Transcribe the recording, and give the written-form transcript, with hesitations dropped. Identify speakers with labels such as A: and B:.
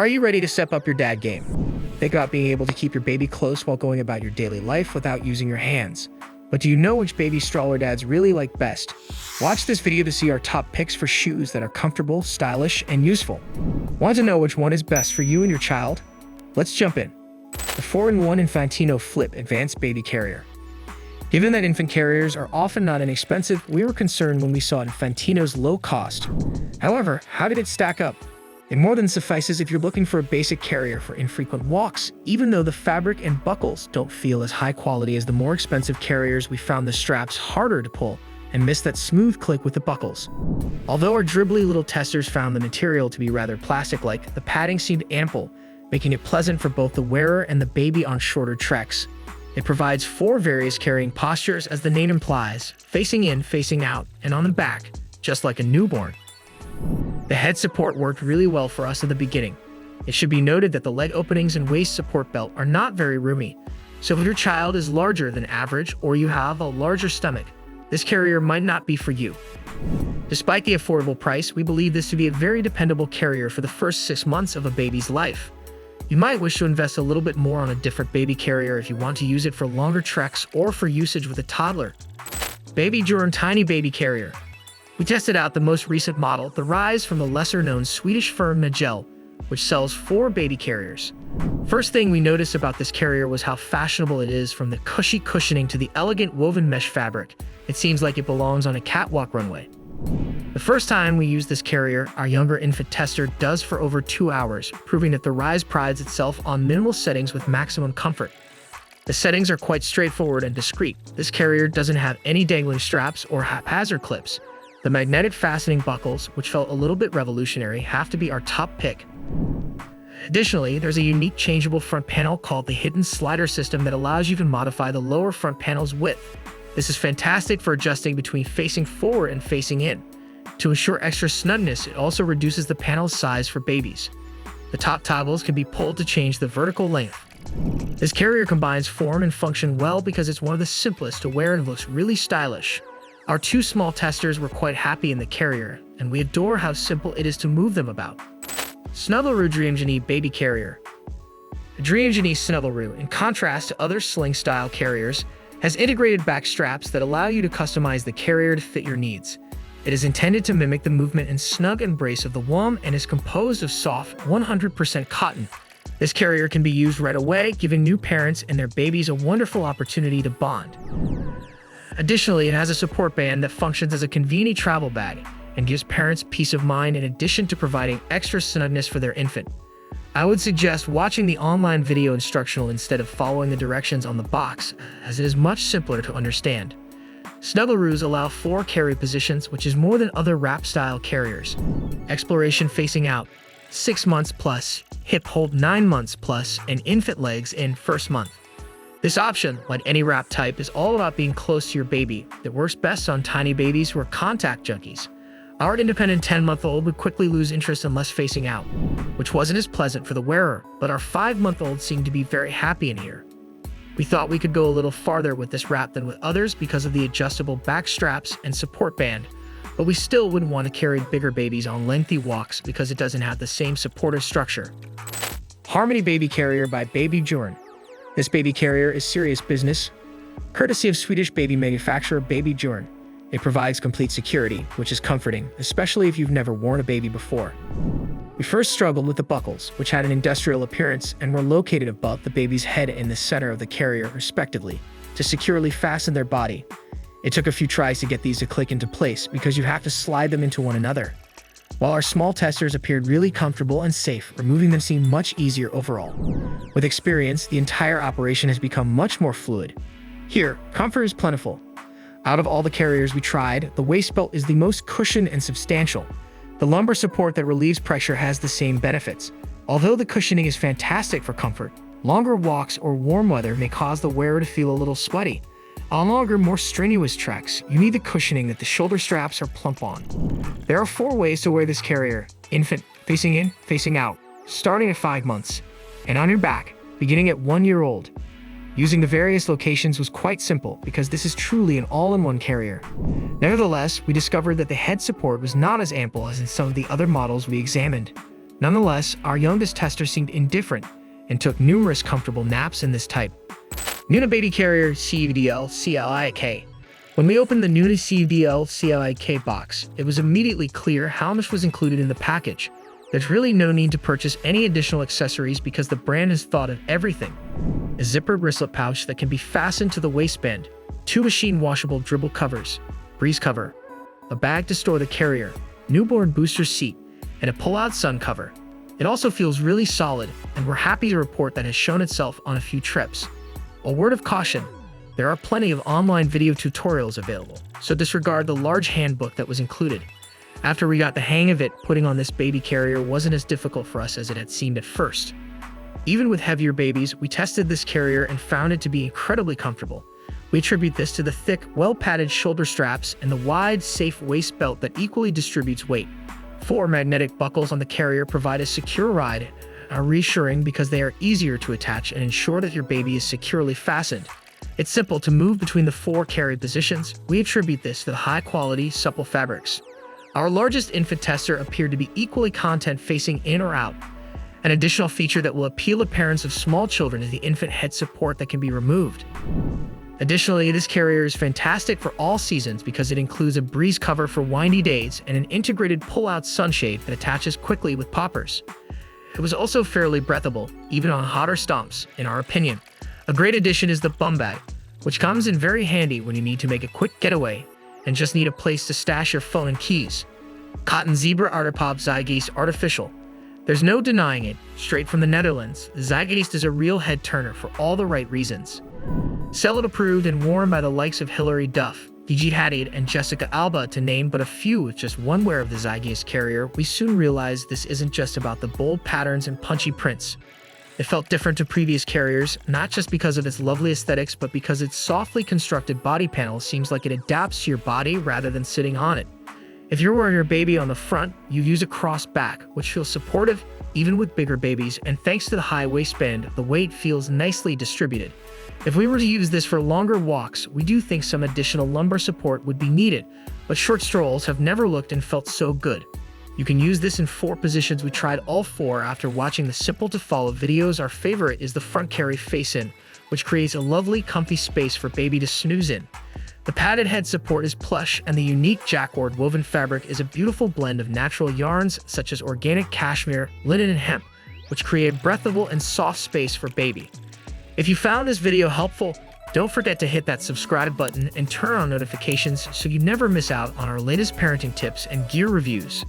A: Are you ready to step up your dad game? Think about being able to keep your baby close while going about your daily life without using your hands. But do you know which baby stroller dads really like best? Watch this video to see our top picks for shoes that are comfortable, stylish, and useful. Want to know which one is best for you and your child? Let's jump in. The 4-in-1 Infantino Flip Advanced Baby Carrier. Given that infant carriers are often not inexpensive, we were concerned when we saw Infantino's low cost. However, how did it stack up? It more than suffices if you're looking for a basic carrier for infrequent walks, even though the fabric and buckles don't feel as high quality as the more expensive carriers. We found the straps harder to pull and missed that smooth click with the buckles. Although our dribbly little testers found the material to be rather plastic-like, the padding seemed ample, making it pleasant for both the wearer and the baby on shorter treks. It provides 4 various carrying postures, as the name implies, facing in, facing out, and on the back, just like a newborn. The head support worked really well for us in the beginning. It should be noted that the leg openings and waist support belt are not very roomy, so if your child is larger than average or you have a larger stomach, this carrier might not be for you. Despite the affordable price, we believe this to be a very dependable carrier for the first 6 months of a baby's life. You might wish to invest a little bit more on a different baby carrier if you want to use it for longer treks or for usage with a toddler. BabyBjörn Tiny Baby Carrier. We tested out the most recent model, the rise from the lesser-known Swedish firm Nuna J, which sells 4 baby carriers. First thing we noticed about this carrier was how fashionable it is, from the cushy cushioning to the elegant woven mesh fabric. It seems like it belongs on a catwalk runway. The first time we used this carrier, our younger infant tester does for over 2 hours, proving that the rise prides itself on minimal settings with maximum comfort. The settings are quite straightforward and discreet. This carrier doesn't have any dangling straps or haphazard clips. The magnetic fastening buckles, which felt a little bit revolutionary, have to be our top pick. Additionally, there's a unique changeable front panel called the hidden slider system that allows you to modify the lower front panel's width. This is fantastic for adjusting between facing forward and facing in. To ensure extra snugness, it also reduces the panel's size for babies. The top toggles can be pulled to change the vertical length. This carrier combines form and function well because it's one of the simplest to wear and looks really stylish. Our 2 small testers were quite happy in the carrier, and we adore how simple it is to move them about. Snuggleroo Dreamgenii Baby Carrier. The Dreamgenii Snuggleroo, in contrast to other sling-style carriers, has integrated back straps that allow you to customize the carrier to fit your needs. It is intended to mimic the movement and snug embrace of the womb and is composed of soft, 100% cotton. This carrier can be used right away, giving new parents and their babies a wonderful opportunity to bond. Additionally, it has a support band that functions as a convenient travel bag and gives parents peace of mind in addition to providing extra snugness for their infant. I would suggest watching the online video instructional instead of following the directions on the box, as it is much simpler to understand. Snuggleroos allow 4 carry positions, which is more than other wrap-style carriers. Exploration facing out, 6 months plus, hip hold 9 months plus, and infant legs in first month. This option, like any wrap type, is all about being close to your baby. It works best on tiny babies who are contact junkies. Our independent 10-month-old would quickly lose interest unless facing out, which wasn't as pleasant for the wearer, but our 5-month-old seemed to be very happy in here. We thought we could go a little farther with this wrap than with others because of the adjustable back straps and support band, but we still wouldn't want to carry bigger babies on lengthy walks because it doesn't have the same supportive structure. Harmony Baby Carrier by BabyBjörn. This baby carrier is serious business, courtesy of Swedish baby manufacturer BabyBjörn. It provides complete security, which is comforting, especially if you've never worn a baby before. We first struggled with the buckles, which had an industrial appearance and were located above the baby's head and the center of the carrier, respectively, to securely fasten their body. It took a few tries to get these to click into place because you have to slide them into one another. While our small testers appeared really comfortable and safe, removing them seemed much easier overall. With experience, the entire operation has become much more fluid. Here, comfort is plentiful. Out of all the carriers we tried, the waist belt is the most cushioned and substantial. The lumbar support that relieves pressure has the same benefits. Although the cushioning is fantastic for comfort, longer walks or warm weather may cause the wearer to feel a little sweaty. On longer, more strenuous treks, you need the cushioning that the shoulder straps are plump on. There are 4 ways to wear this carrier: infant, facing in, facing out, starting at 5 months, and on your back, beginning at 1 year old. Using the various locations was quite simple because this is truly an all-in-one carrier. Nevertheless, we discovered that the head support was not as ample as in some of the other models we examined. Nonetheless, our youngest tester seemed indifferent and took numerous comfortable naps in this type. Nuna Baby Carrier CUDL-CLIK. When we opened the Nuna CUDL-CLIK box, it was immediately clear how much was included in the package. There's really no need to purchase any additional accessories because the brand has thought of everything. A zipper wristlet pouch that can be fastened to the waistband, 2 machine washable dribble covers, breeze cover, a bag to store the carrier, newborn booster seat, and a pull-out sun cover. It also feels really solid, and we're happy to report that has shown itself on a few trips. A word of caution, there are plenty of online video tutorials available, so disregard the large handbook that was included. After we got the hang of it, putting on this baby carrier wasn't as difficult for us as it had seemed at first. Even with heavier babies, we tested this carrier and found it to be incredibly comfortable. We attribute this to the thick, well-padded shoulder straps and the wide, safe waist belt that equally distributes weight. 4 magnetic buckles on the carrier provide a secure ride and are reassuring because they are easier to attach and ensure that your baby is securely fastened. It's simple to move between the 4 carry positions. We attribute this to the high-quality, supple fabrics. Our largest infant tester appeared to be equally content facing in or out. An additional feature that will appeal to parents of small children is the infant head support that can be removed. Additionally, this carrier is fantastic for all seasons because it includes a breeze cover for windy days and an integrated pull-out sunshade that attaches quickly with poppers. It was also fairly breathable, even on hotter stomps, in our opinion. A great addition is the bum bag, which comes in very handy when you need to make a quick getaway and just need a place to stash your phone and keys. Cotton Zebra Artipop Zygeist Artificial. There's no denying it, straight from the Netherlands, the Zygeist is a real head turner for all the right reasons. Sell-it approved and worn by the likes of Hilary Duff, Gigi Hadid, and Jessica Alba, to name but a few. With just one wear of the Zygeist carrier, we soon realized this isn't just about the bold patterns and punchy prints. It felt different to previous carriers, not just because of its lovely aesthetics, but because its softly constructed body panel seems like it adapts to your body rather than sitting on it. If you're wearing your baby on the front, you use a cross back, which feels supportive even with bigger babies, and thanks to the high waistband, the weight feels nicely distributed. If we were to use this for longer walks, we do think some additional lumbar support would be needed, but short strolls have never looked and felt so good. You can use this in 4 positions. We tried all 4 after watching the simple-to-follow videos. Our favorite is the front carry face-in, which creates a lovely, comfy space for baby to snooze in. The padded head support is plush, and the unique jacquard woven fabric is a beautiful blend of natural yarns such as organic cashmere, linen, and hemp, which create breathable and soft space for baby. If you found this video helpful, don't forget to hit that subscribe button and turn on notifications so you never miss out on our latest parenting tips and gear reviews.